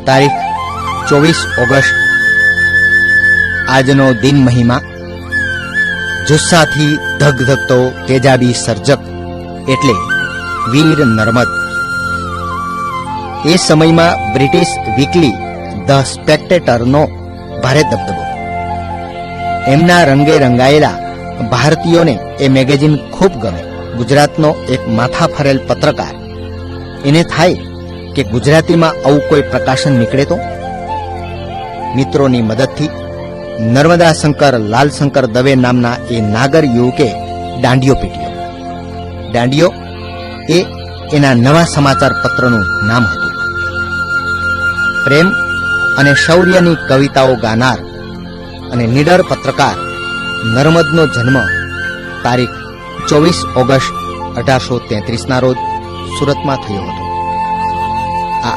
તારીખ 24 ઓગસ્ટ આજનો દિન મહિમા જુસ્સાથી ધગધગતો તેજાબી સર્જક એટલે વીર નર્મદ. એ સમયમાં બ્રિટિશ વીકલી ધ સ્પેક્ટેટરનો ભારે દબદબો. એમના રંગે રંગાયેલા ભારતીયોને એ મેગેઝિન ખૂબ ગમે. ગુજરાતનો એક માથા ફરેલ પત્રકાર, એને થાય કે ગુજરાતીમાં આવું કોઈ પ્રકાશન નીકળે તો. મિત્રોની મદદથી નર્મદા શંકર લાલશંકર દવે નામના એ નાગર યુવકે દાંડિયો પીટ્યો. દાંડિયો એ એના નવા સમાચાર પત્રનું નામ હતું. પ્રેમ અને શૌર્યની કવિતાઓ ગાનાર અને નિડર પત્રકાર નર્મદનો જન્મ તારીખ 24 ઓગસ્ટ 1833 ના રોજ સુરતમાં થયો હતો. આ